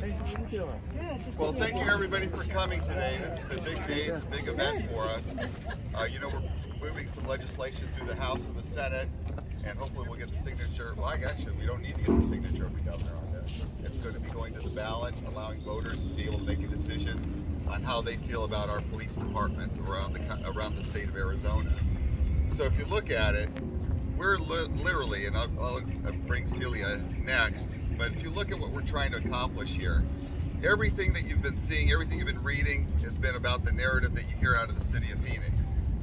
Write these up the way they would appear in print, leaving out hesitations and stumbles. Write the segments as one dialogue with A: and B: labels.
A: Hey, how you doing?
B: Well, thank you everybody for coming today. This is a big day, it's a big event for us. You know, we're moving some legislation through the House and the Senate, and hopefully we'll get the signature. Well, actually, we don't need to get the signature of the governor on this. It's going to be going to the ballot, allowing voters to be able to make a decision on how they feel about our police departments around the state of Arizona. So if you look at it, we're literally, and I'll bring Celia next, but if you look at what we're trying to accomplish here, everything that you've been seeing, everything you've been reading has been about the narrative that you hear out of the city of Phoenix.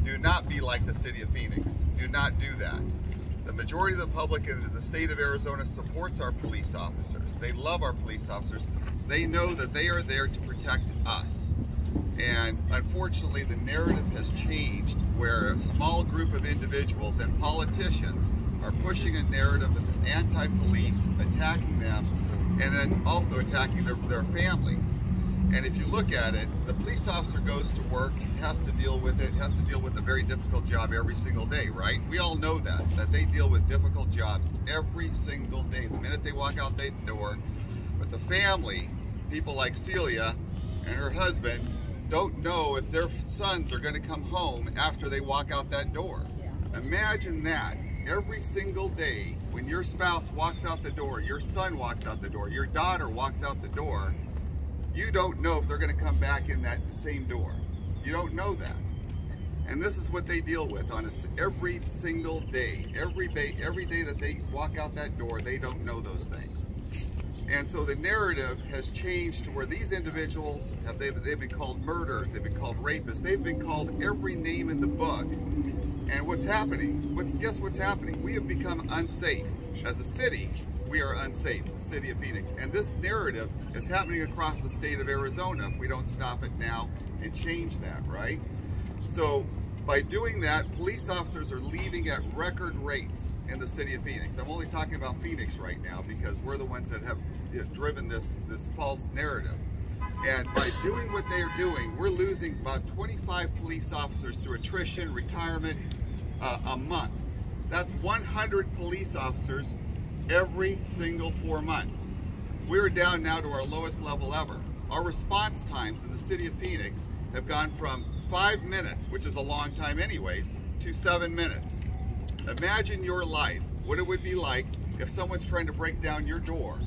B: Do not be like the city of Phoenix. Do not do that. The majority of the public in the state of Arizona supports our police officers. They love our police officers. They know that they are there to protect us. And unfortunately, the narrative has changed where a small group of individuals and politicians are pushing a narrative of anti-police, attacking them, and then also attacking their families. And if you look at it, the police officer goes to work, has to deal with it, has to deal with a very difficult job every single day, right? We all know that they deal with difficult jobs every single day, the minute they walk out the door. But the family, people like Celia and her husband, don't know if their sons are going to come home after they walk out that door. Yeah. Imagine that. Every single day, when your spouse walks out the door, your son walks out the door, your daughter walks out the door, you don't know if they're going to come back in that same door. You don't know that. And this is what they deal with on every single day. Every day that they walk out that door, they don't know those things. And so the narrative has changed to where these individuals, they've been called murderers, they've been called rapists, they've been called every name in the book. And what's happening? Guess what's happening? We have become unsafe. As a city, we are unsafe, the city of Phoenix. And this narrative is happening across the state of Arizona if we don't stop it now and change that, right? So by doing that, police officers are leaving at record rates in the city of Phoenix. I'm only talking about Phoenix right now because we're the ones that have driven this false narrative. And by doing what they are doing, we're losing about 25 police officers through attrition, retirement, a month. That's 100 police officers every single 4 months. We're down now to our lowest level ever. Our response times in the city of Phoenix have gone from 5 minutes, which is a long time anyways, to 7 minutes. Imagine your life, what it would be like if someone's trying to break down your door,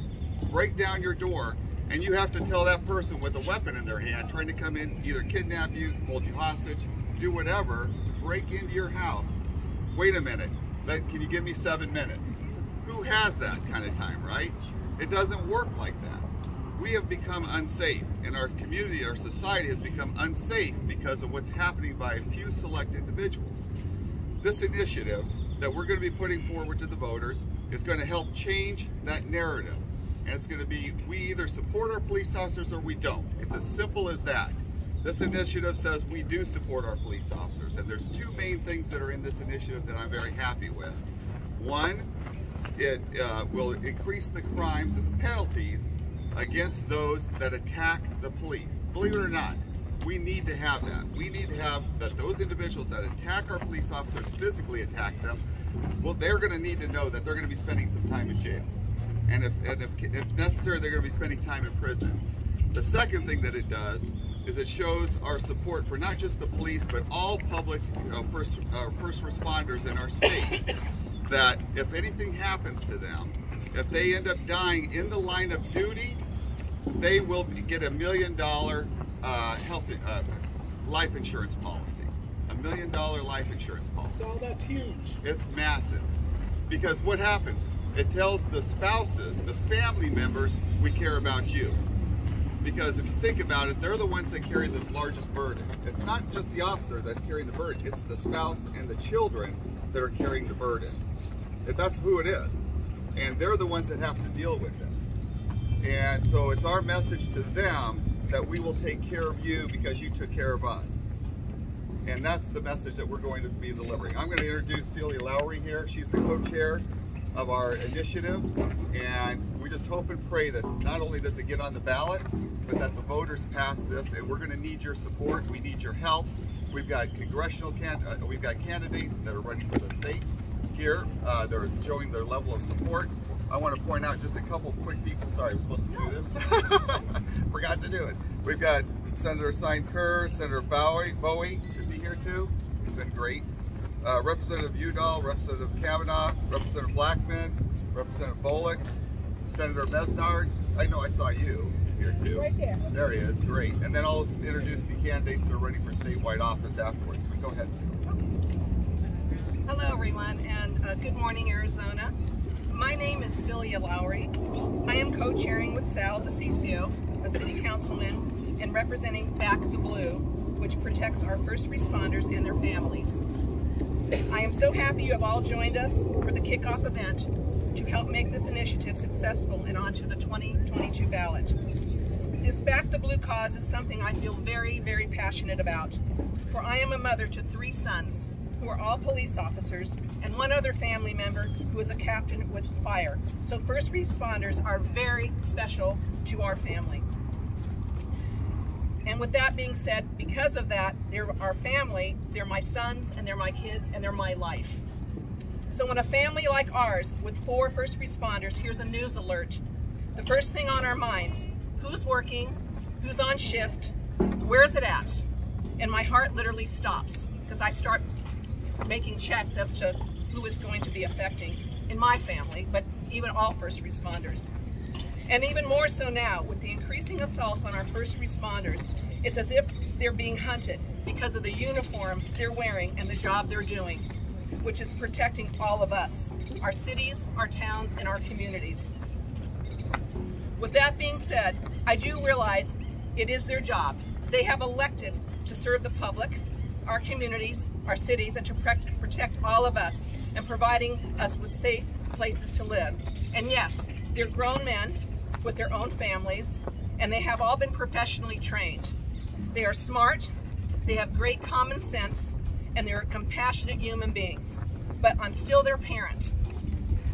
B: and you have to tell that person with a weapon in their hand, trying to come in, either kidnap you, hold you hostage, do whatever, to break into your house. Wait a minute, can you give me 7 minutes? Who has that kind of time, right? It doesn't work like that. We have become unsafe, and our community, our society has become unsafe because of what's happening by a few select individuals. This initiative that we're going to be putting forward to the voters is going to help change that narrative. And it's going to be, we either support our police officers or we don't. It's as simple as that. This initiative says we do support our police officers, and there's two main things that are in this initiative that I'm very happy with. One, it will increase the crimes and the penalties against those that attack the police. Believe it or not, we need to have that. We need to have that those individuals that attack our police officers, physically attack them, well, they're going to need to know that they're going to be spending some time in jail. And if necessary, they're going to be spending time in prison. The second thing that it does is it shows our support for not just the police, but all public first responders in our state, that if anything happens to them, if they end up dying in the line of duty, they will get $1 million life insurance policy. $1 million life insurance policy.
A: So that's huge.
B: It's massive. Because what happens? It tells the spouses, the family members, we care about you. Because if you think about it, they're the ones that carry the largest burden. It's not just the officer that's carrying the burden, it's the spouse and the children that are carrying the burden. That's who it is. And they're the ones that have to deal with this. And so it's our message to them that we will take care of you because you took care of us. And that's the message that we're going to be delivering. I'm going to introduce Celia Lowry here. She's the co-chair of our initiative, and we just hope and pray that not only does it get on the ballot, but that the voters pass this, and we're going to need your support. We need your help. We've got candidates that are running for the state here. They're showing their level of support. I want to point out just a couple quick people. Sorry, I was supposed to do this. Forgot to do it. We've got Senator Sein Kerr, Senator Bowie. Is he here too? He's been great. Representative Udall, Representative Kavanaugh, Representative Blackman, Representative Bullock, Senator Mesnard. I know I saw you here too.
A: Right there.
B: There he is, great. And then I'll introduce the candidates that are running for statewide office afterwards. Go ahead, Sue.
C: Hello everyone, and good morning Arizona. My name is Celia Lowry. I am co-chairing with Sal DeCiccio, a city councilman, and representing Back the Blue, which protects our first responders and their families. I am so happy you have all joined us for the kickoff event to help make this initiative successful and onto the 2022 ballot. This Back the Blue cause is something I feel very, very passionate about, for I am a mother to 3 sons who are all police officers and 1 other family member who is a captain with fire. So first responders are very special to our family. And with that being said, because of that, they're our family, they're my sons, and they're my kids, and they're my life. So when a family like ours with 4 first responders hears a news alert, the first thing on our minds, who's working, who's on shift, where's it at? And my heart literally stops because I start making checks as to who it's going to be affecting in my family, but even all first responders. And even more so now, with the increasing assaults on our first responders, it's as if they're being hunted because of the uniform they're wearing and the job they're doing, which is protecting all of us, our cities, our towns, and our communities. With that being said, I do realize it is their job. They have elected to serve the public, our communities, our cities, and to protect all of us and providing us with safe places to live. And yes, they're grown men with their own families, and they have all been professionally trained. They are smart, they have great common sense, and they're compassionate human beings. But I'm still their parent.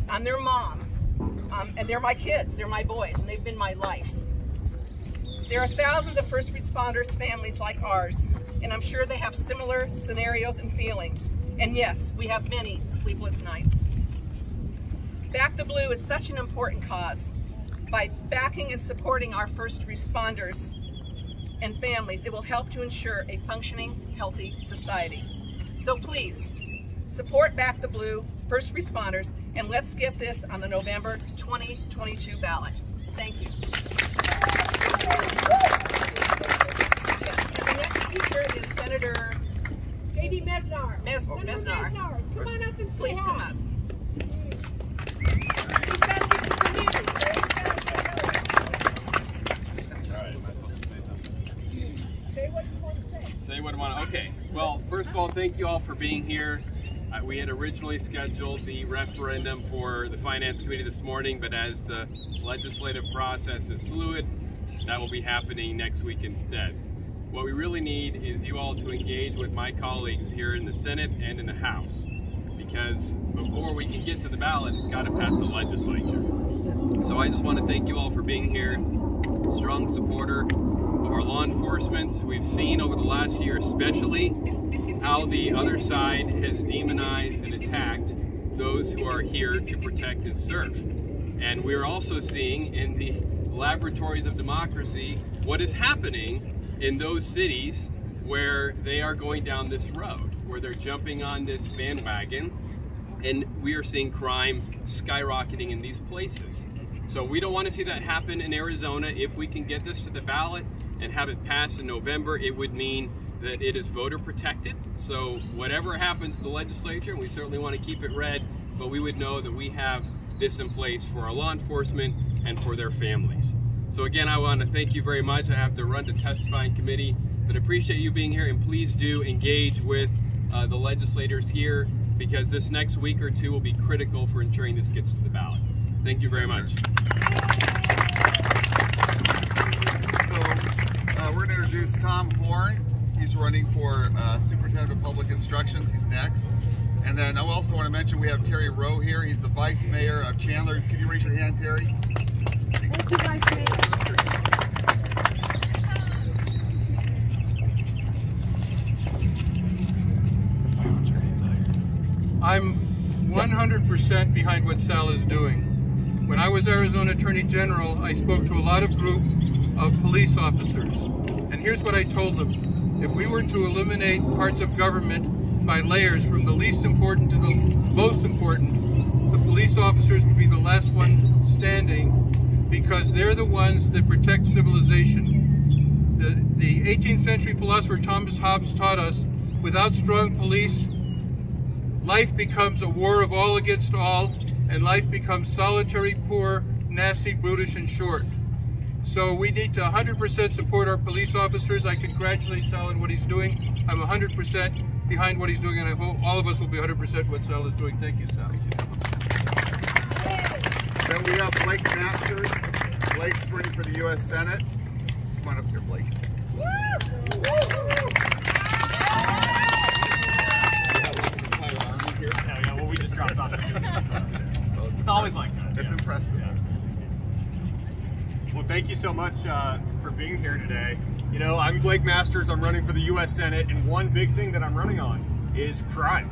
C: I'm their mom, and they're my kids, they're my boys, and they've been my life. There are thousands of first responders' families like ours, and I'm sure they have similar scenarios and feelings. And yes, we have many sleepless nights. Back the Blue is such an important cause. By backing and supporting our first responders and families, it will help to ensure a functioning, healthy society. So please, support Back the Blue, first responders, and let's get this on the November 2022 ballot. Thank you. And the next speaker is Senator
A: J.D. Mesnar.
C: Mesnar.
A: Come on up and say
C: Please
A: hi.
C: come up.
A: Say what you want to say.
D: Say what I want to. Okay. Well, first of all, thank you all for being here. We had originally scheduled the referendum for the Finance Committee this morning, but as the legislative process is fluid, that will be happening next week instead. What we really need is you all to engage with my colleagues here in the Senate and in the House, because before we can get to the ballot, it's got to pass the legislature. So I just want to thank you all for being here. Strong supporter of our law enforcement. We've seen over the last year especially how the other side has demonized and attacked those who are here to protect and serve. And we're also seeing in the laboratories of democracy what is happening in those cities where they are going down this road, where they're jumping on this bandwagon, and we are seeing crime skyrocketing in these places. So we don't want to see that happen in Arizona. If we can get this to the ballot and have it passed in November, it would mean that it is voter protected. So whatever happens to the legislature, we certainly want to keep it red, but we would know that we have this in place for our law enforcement and for their families. So again, I want to thank you very much. I have to run to testifying committee, but appreciate you being here, and please do engage with the legislators here, because this next week or 2 will be critical for ensuring this gets to the ballot. Thank you very much.
B: So we're going to introduce Tom Horn. He's running for Superintendent of Public Instructions. He's next. And then I also want to mention we have Terry Rowe here. He's the Vice Mayor of Chandler. Can you raise your hand, Terry?
A: Thank you, Vice Mayor.
E: I'm 100% behind what Sal is doing. When I was Arizona Attorney General, I spoke to a lot of groups of police officers. And here's what I told them. If we were to eliminate parts of government by layers from the least important to the most important, the police officers would be the last one standing because they're the ones that protect civilization. The 18th century philosopher Thomas Hobbes taught us, without strong police, life becomes a war of all against all, and life becomes solitary, poor, nasty, brutish, and short. So we need to 100% support our police officers. I congratulate Sal on what he's doing. I'm 100% behind what he's doing, and I hope all of us will be 100% what Sal is doing. Thank you, Sal.
B: Then we have Blake Masters. Blake's running for the U.S. Senate. Come on up here, Blake.
F: Yeah, well, we just dropped off. It's always like that.
B: It's impressive.
F: Yeah. Well, thank you so much for being here today. You know, I'm Blake Masters. I'm running for the U.S. Senate, and one big thing that I'm running on is crime.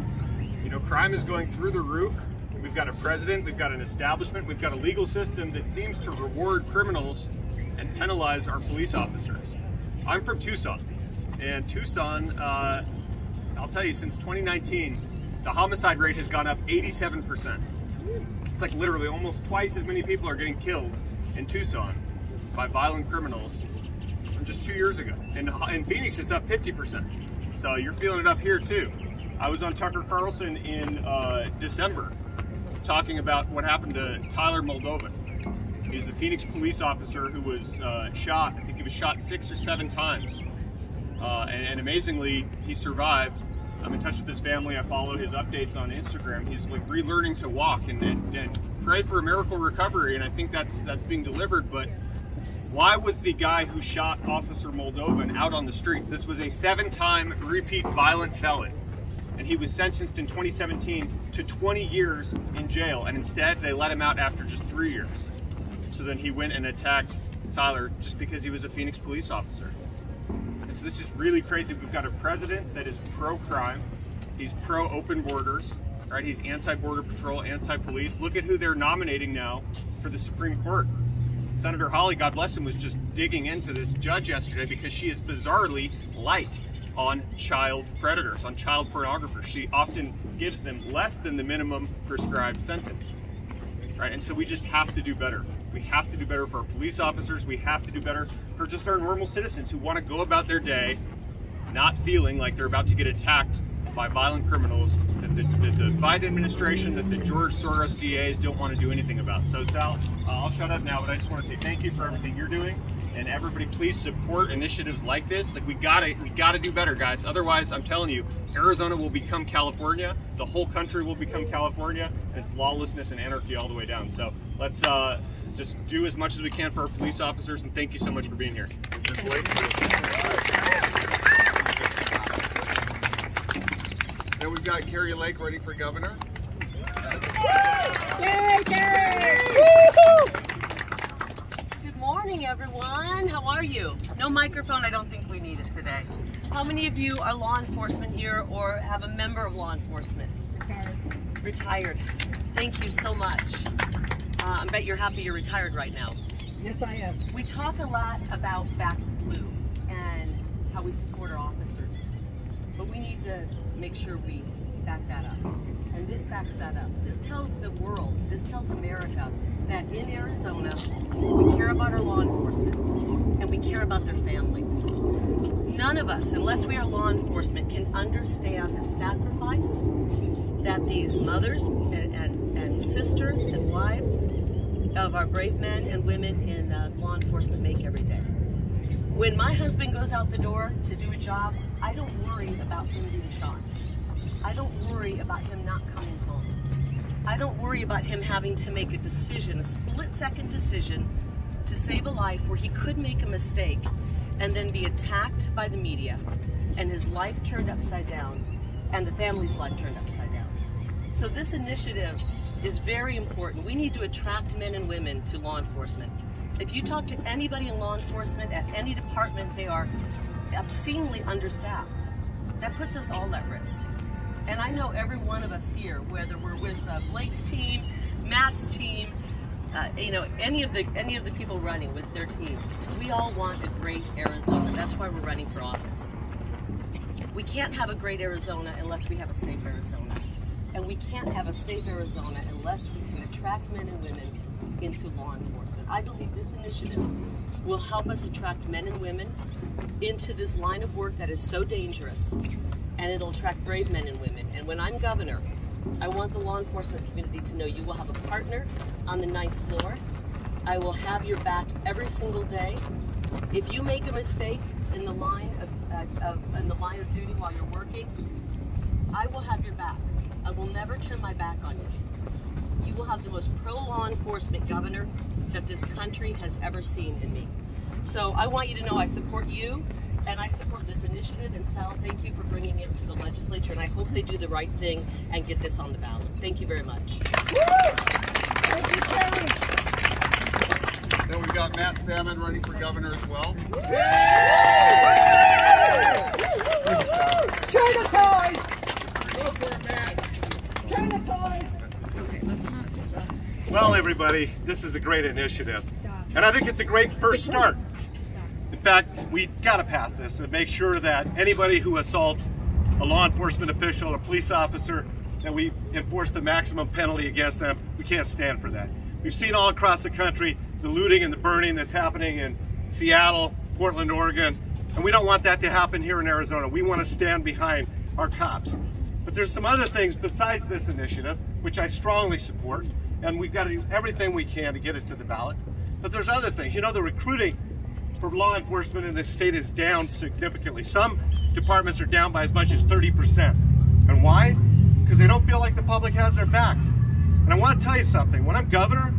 F: You know, crime is going through the roof. We've got a president, we've got an establishment, we've got a legal system that seems to reward criminals and penalize our police officers. I'm from Tucson, and Tucson, I'll tell you, since 2019, the homicide rate has gone up 87%. It's like literally almost twice as many people are getting killed in Tucson by violent criminals from just 2 years ago. In Phoenix, it's up 50%. So you're feeling it up here too. I was on Tucker Carlson in December talking about what happened to Tyler Moldovan. He's the Phoenix police officer who was shot. I think he was shot 6 or 7 times. And amazingly, he survived. I'm in touch with his family. I follow his updates on Instagram. He's like relearning to walk and pray for a miracle recovery. And I think that's being delivered. But why was the guy who shot Officer Moldovan out on the streets? This was a 7-time repeat violent felon. And he was sentenced in 2017 to 20 years in jail. And instead, they let him out after just 3 years. So then he went and attacked Tyler just because he was a Phoenix police officer. And so this is really crazy. We've got a president that is pro-crime. He's pro-open borders, right? He's anti-border patrol, anti-police. Look at who they're nominating now for the Supreme Court. Senator Hawley, God bless him, was just digging into this judge yesterday because she is bizarrely light on child predators, on child pornographers. She often gives them less than the minimum prescribed sentence, right? And so we just have to do better. We have to do better for our police officers. We have to do better for just our normal citizens who want to go about their day not feeling like they're about to get attacked by violent criminals that the Biden administration, that the George Soros DAs don't want to do anything about. So Sal, I'll shut up now, but I just want to say thank you for everything you're doing. And everybody, please support initiatives like this. Like we gotta do better, guys. Otherwise, I'm telling you, Arizona will become California. The whole country will become California, and it's lawlessness and anarchy all the way down. So let's just do as much as we can for our police officers. And thank you so much for being here.
B: Then we've got Carrie Lake ready for governor.
A: Yay, Carrie!
G: Good morning, everyone. How are you? No microphone. I don't think we need it today. How many of you are law enforcement here or have a member of law enforcement? Retired. Thank you so much. I bet you're happy you're retired right now.
A: Yes, I am.
G: We talk a lot about Back Blue and how we support our officers, but we need to make sure we back that up. And this backs that up. This tells the world, this tells America that in Arizona, we care about our law enforcement and we care about their families. None of us, unless we are law enforcement, can understand the sacrifice that these mothers and sisters and wives of our brave men and women in law enforcement make every day. When my husband goes out the door to do a job, I don't worry about him being shot. I don't worry about him not coming home. I don't worry about him having to make a decision, a split-second decision to save a life where he could make a mistake and then be attacked by the media and his life turned upside down and the family's life turned upside down. So this initiative is very important. We need to attract men and women to law enforcement. If you talk to anybody in law enforcement at any department, they are obscenely understaffed. That puts us all at risk. And I know every one of us here, whether we're with Blake's team, Matt's team, you know, any of the people running with their team, we all want a great Arizona. That's why we're running for office. We can't have a great Arizona unless we have a safe Arizona. And we can't have a safe Arizona unless we can attract men and women into law enforcement. I believe this initiative will help us attract men and women into this line of work that is so dangerous, and it'll attract brave men and women. And when I'm governor, I want the law enforcement community to know you will have a partner on the 9th floor. I will have your back every single day. If you make a mistake in the line of duty while you're working, I will have your back. I will never turn my back on you. You will have the most pro-law enforcement governor that this country has ever seen in me. So I want you to know I support you, and I support this initiative. And Sal, thank you for bringing it to the legislature, and I hope they do the right thing and get this on the ballot. Thank you very much.
A: Thank you, Terry.
B: Then we've got Matt Salmon running for governor as well.
A: China toys! Go for it, Matt. China toys!
H: Well, everybody, this is a great initiative, and I think it's a great first start. In fact, we've got to pass this and make sure that anybody who assaults a law enforcement official or police officer, that we enforce the maximum penalty against them. We can't stand for that. We've seen all across the country the looting and the burning that's happening in Seattle, Portland, Oregon, and we don't want that to happen here in Arizona. We want to stand behind our cops. But there's some other things besides this initiative, which I strongly support, and we've got to do everything we can to get it to the ballot. But there's other things. You know, the recruiting for law enforcement in this state is down significantly. Some departments are down by as much as 30%. And why? Because they don't feel like the public has their backs. And I want to tell you something. When I'm governor,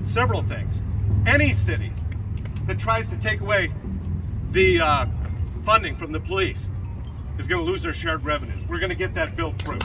H: several things. Any city that tries to take away the funding from the police is going to lose their shared revenues. We're going to get that bill through.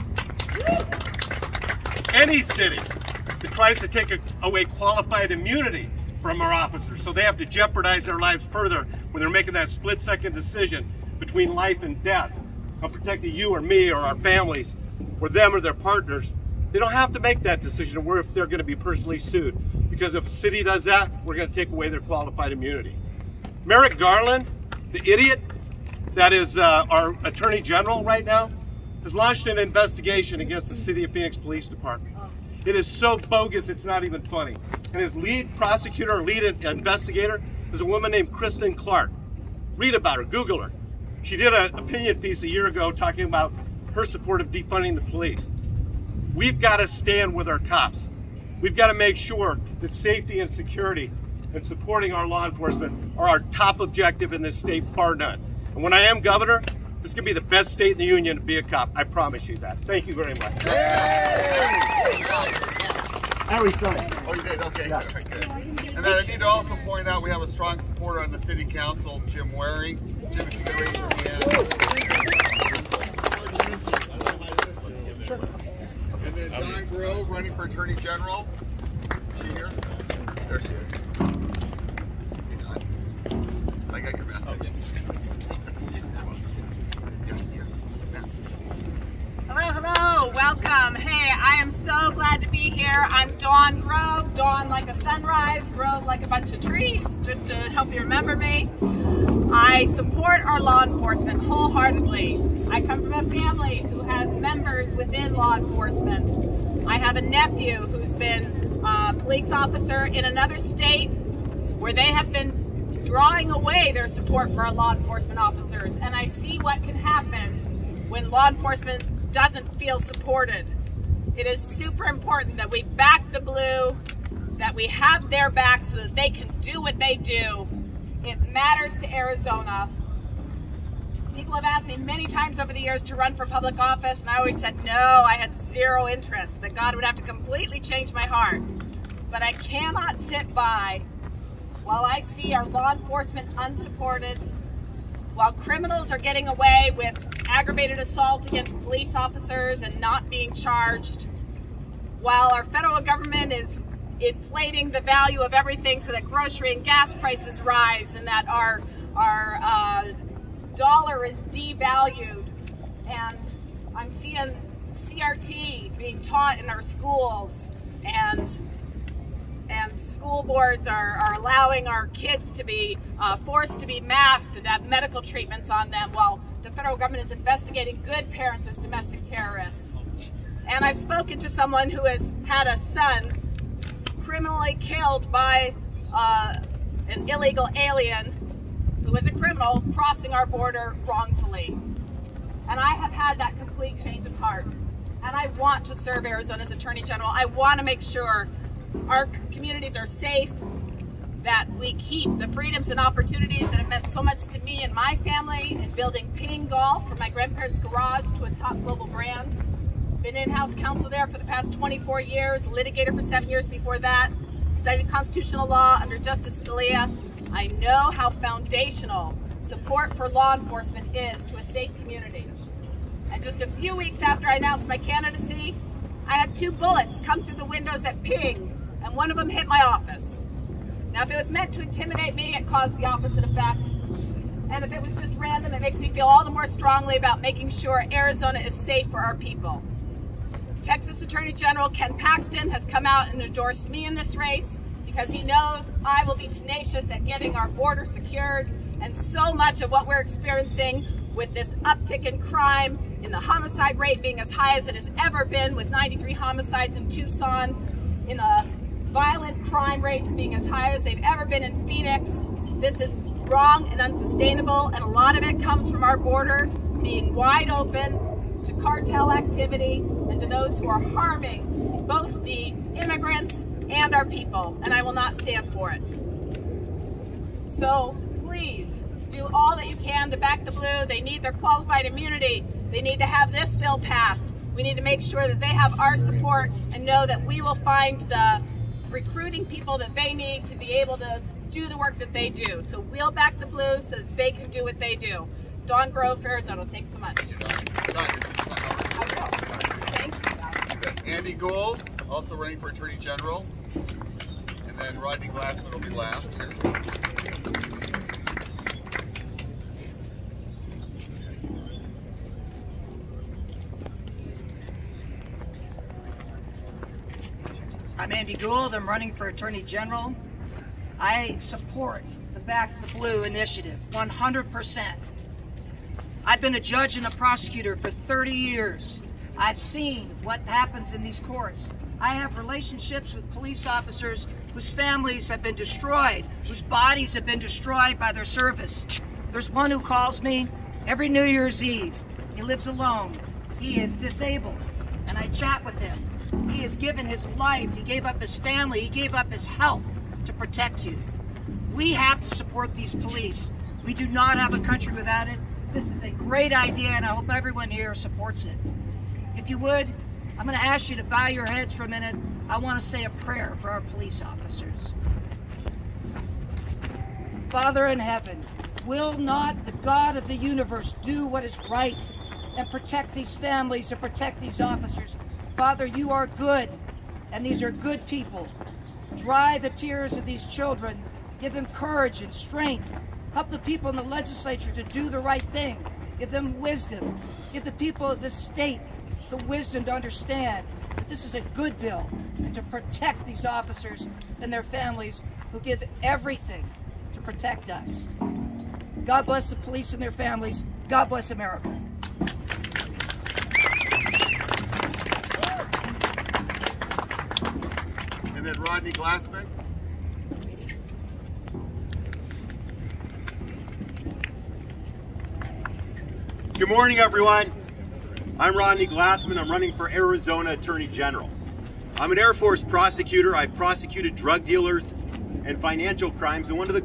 H: Any city that tries to take away qualified immunity from our officers, so they have to jeopardize their lives further when they're making that split-second decision between life and death of protecting you or me or our families or them or their partners, they don't have to make that decision or if they're going to be personally sued. Because if a city does that, we're going to take away their qualified immunity. Merrick Garland, the idiot that is our Attorney General right now, has launched an investigation against the City of Phoenix Police Department. It is so bogus, it's not even funny. And his lead prosecutor or lead investigator is a woman named Kristen Clark. Read about her, Google her. She did an opinion piece a year ago talking about her support of defunding the police. We've got to stand with our cops. We've got to make sure that safety and security and supporting our law enforcement are our top objective in this state, bar none. And when I am governor, this is going to be the best state in the union to be a cop. I promise you that. Thank you very much.
A: Harry signed.
B: Oh, you did? Okay. Yeah. Good. And then I need to also point out we have a strong supporter on the city council, Jim Waring. Jim, if you could raise your hand. And then Don Grove running for Attorney General. Is she here? There she is. Hey, Don. I got your message.
I: Hello, welcome. Hey, I am so glad to be here. I'm Dawn Grove, Dawn like a sunrise, Grove like a bunch of trees, just to help you remember me. I support our law enforcement wholeheartedly. I come from a family who has members within law enforcement. I have a nephew who's been a police officer in another state where they have been drawing away their support for our law enforcement officers, and I see what can happen when law enforcement doesn't feel supported. It is super important that we back the blue, that we have their back so that they can do what they do. It matters to Arizona. People have asked me many times over the years to run for public office, and I always said no, I had zero interest, that God would have to completely change my heart. But I cannot sit by while I see our law enforcement unsupported, while criminals are getting away with aggravated assault against police officers and not being charged, while our federal government is inflating the value of everything so that grocery and gas prices rise and that our dollar is devalued, and I'm seeing CRT being taught in our schools, and school boards are allowing our kids to be forced to be masked and have medical treatments on them, while the federal government is investigating good parents as domestic terrorists. And I've spoken to someone who has had a son criminally killed by an illegal alien who was a criminal crossing our border wrongfully. And I have had that complete change of heart. And I want to serve Arizona's Attorney General. I want to make sure our communities are safe, that we keep the freedoms and opportunities that have meant so much to me and my family in building Ping Golf from my grandparents' garage to a top global brand. Been in-house counsel there for the past 24 years, litigator for 7 years before that, studied constitutional law under Justice Scalia. I know how foundational support for law enforcement is to a safe community. And just a few weeks after I announced my candidacy, I had 2 bullets come through the windows at Ping, and one of them hit my office. Now, if it was meant to intimidate me, it caused the opposite effect. And if it was just random, it makes me feel all the more strongly about making sure Arizona is safe for our people. Texas Attorney General Ken Paxton has come out and endorsed me in this race because he knows I will be tenacious at getting our border secured, and so much of what we're experiencing with this uptick in crime, in the homicide rate being as high as it has ever been with 93 homicides in Tucson, in the violent crime rates being as high as they've ever been in Phoenix. This is wrong and unsustainable, and a lot of it comes from our border being wide open to cartel activity and to those who are harming both the immigrants and our people, and I will not stand for it. So please do all that you can to back the blue. They need their qualified immunity. They need to have this bill passed. We need to make sure that they have our support and know that we will find the recruiting people that they need to be able to do the work that they do. So we'll back the blue so that they can do what they do. Dawn Grove, Arizona. Thanks so much. Thank you.
B: Andy Gould, also running for Attorney General. And then Rodney Glassman will be last here.
J: I'm Andy Gould. I'm running for Attorney General. I support the Back the Blue initiative 100%. I've been a judge and a prosecutor for 30 years. I've seen what happens in these courts. I have relationships with police officers whose families have been destroyed, whose bodies have been destroyed by their service. There's one who calls me every New Year's Eve. He lives alone. He is disabled, and I chat with him. He has given his life, he gave up his family, he gave up his health to protect you. We have to support these police. We do not have a country without it. This is a great idea, and I hope everyone here supports it. If you would, I'm going to ask you to bow your heads for a minute. I want to say a prayer for our police officers. Father in heaven, will not the God of the universe do what is right and protect these families and protect these officers? Father, you are good, and these are good people. Dry the tears of these children. Give them courage and strength. Help the people in the legislature to do the right thing. Give them wisdom. Give the people of this state the wisdom to understand that this is a good bill and to protect these officers and their families who give everything to protect us. God bless the police and their families. God bless America.
B: And then Rodney Glassman.
H: Good morning, everyone. I'm Rodney Glassman. I'm running for Arizona Attorney General. I'm an Air Force prosecutor. I've prosecuted drug dealers and financial crimes. And one of the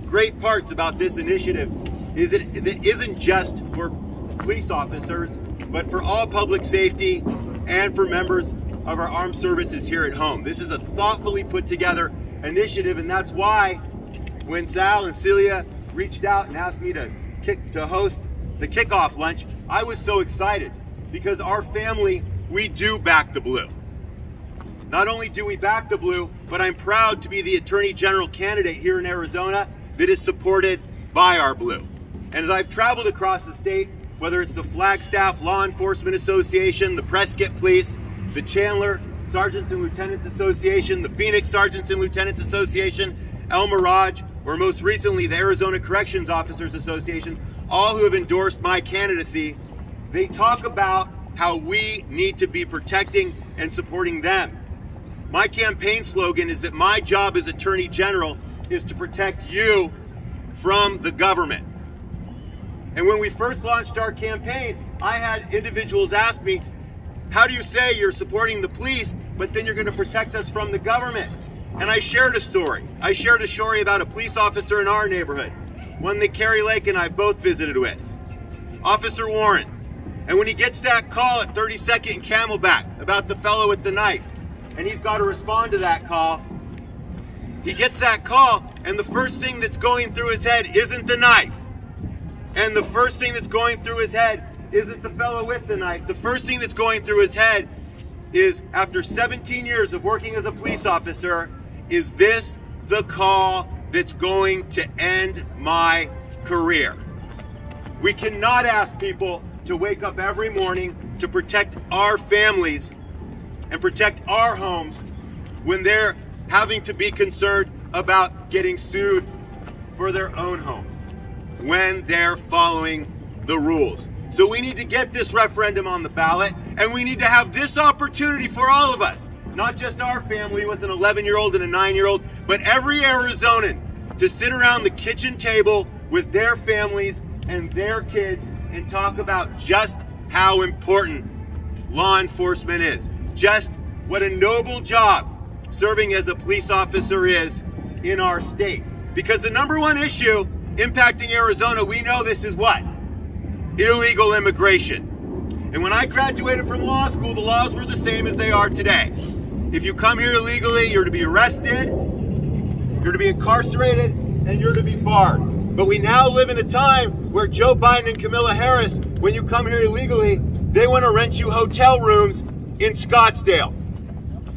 H: great parts about this initiative is that it isn't just for police officers, but for all public safety and for members of our armed services here at home. This is a thoughtfully put together initiative, and that's why when Sal and Celia reached out and asked me to host the kickoff lunch, I was so excited because our family, we do back the blue. Not only do we back the blue, but I'm proud to be the Attorney General candidate here in Arizona that is supported by our blue. And as I've traveled across the state, whether it's the Flagstaff Law Enforcement Association, the Prescott Police, the Chandler
K: Sergeants and Lieutenants Association, the Phoenix Sergeants and Lieutenants Association, El Mirage, or most recently the Arizona Corrections Officers Association, all who have endorsed my candidacy, they talk about how we need to be protecting and supporting them. My campaign slogan is that my job as Attorney General is to protect you from the government. And when we first launched our campaign, I had individuals ask me, how do you say you're supporting the police, but then you're going to protect us from the government? And I shared a story. I shared a story about a police officer in our neighborhood, one that Carrie Lake and I both visited with, Officer Warren. And when he gets that call at 32nd and Camelback about the fellow with the knife, and he's got to respond to that call, he gets that call, and the first thing that's going through his head isn't the knife. And the first thing that's going through his head isn't the fellow with the knife. The first thing that's going through his head is, after 17 years of working as a police officer, is this the call that's going to end my career? We cannot ask people to wake up every morning to protect our families and protect our homes when they're having to be concerned about getting sued for their own homes, when they're following the rules. So we need to get this referendum on the ballot, and we need to have this opportunity for all of us, not just our family with an 11-year-old and a 9-year-old, but every Arizonan, to sit around the kitchen table with their families and their kids and talk about just how important law enforcement is, just what a noble job serving as a police officer is in our state. Because the number one issue impacting Arizona, we know this is what? Illegal immigration. And when I graduated from law school, the laws were the same as they are today. If you come here illegally, you're to be arrested, you're to be incarcerated, and you're to be barred. But we now live in a time where Joe Biden and Kamala Harris, when you come here illegally, they want to rent you hotel rooms in Scottsdale.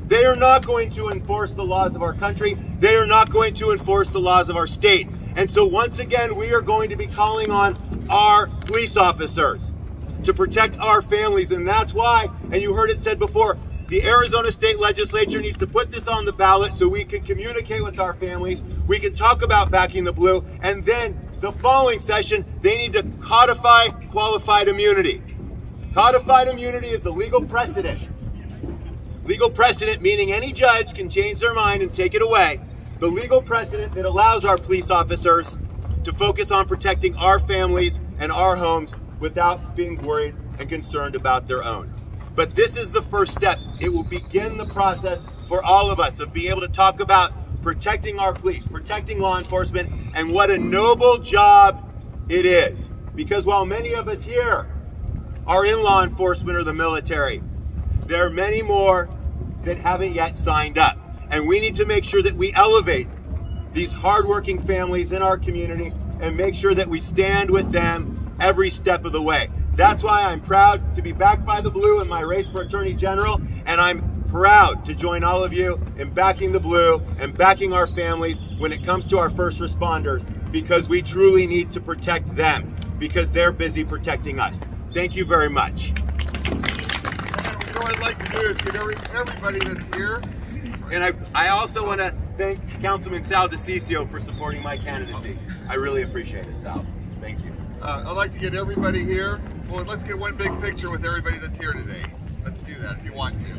K: They are not going to enforce the laws of our country. They are not going to enforce the laws of our state. And so once again, we are going to be calling on our police officers to protect our families. And that's why, and you heard it said before, the Arizona State Legislature needs to put this on the ballot so we can communicate with our families. We can talk about backing the blue. And then the following session, they need to codify qualified immunity. Codified immunity is a legal precedent. Legal precedent meaning any judge can change their mind and take it away. The legal precedent that allows our police officers to focus on protecting our families and our homes without being worried and concerned about their own. But this is the first step. It will begin the process for all of us of being able to talk about protecting our police, protecting law enforcement, and what a noble job it is. Because while many of us here are in law enforcement or the military, there are many more that haven't yet signed up. And we need to make sure that we elevate these hardworking families in our community and make sure that we stand with them every step of the way. That's why I'm proud to be backed by the blue in my race for Attorney General, and I'm proud to join all of you in backing the blue and backing our families when it comes to our first responders, because we truly need to protect them because they're busy protecting us. Thank you very much.
B: What I'd like to do is get everybody that's here.
K: And I also want to thank Councilman Sal DeCiccio for supporting my candidacy. I really appreciate it, Sal. Thank you.
B: I'd like to get everybody here. Well, let's get one big picture with everybody that's here today. Let's do that if you want to.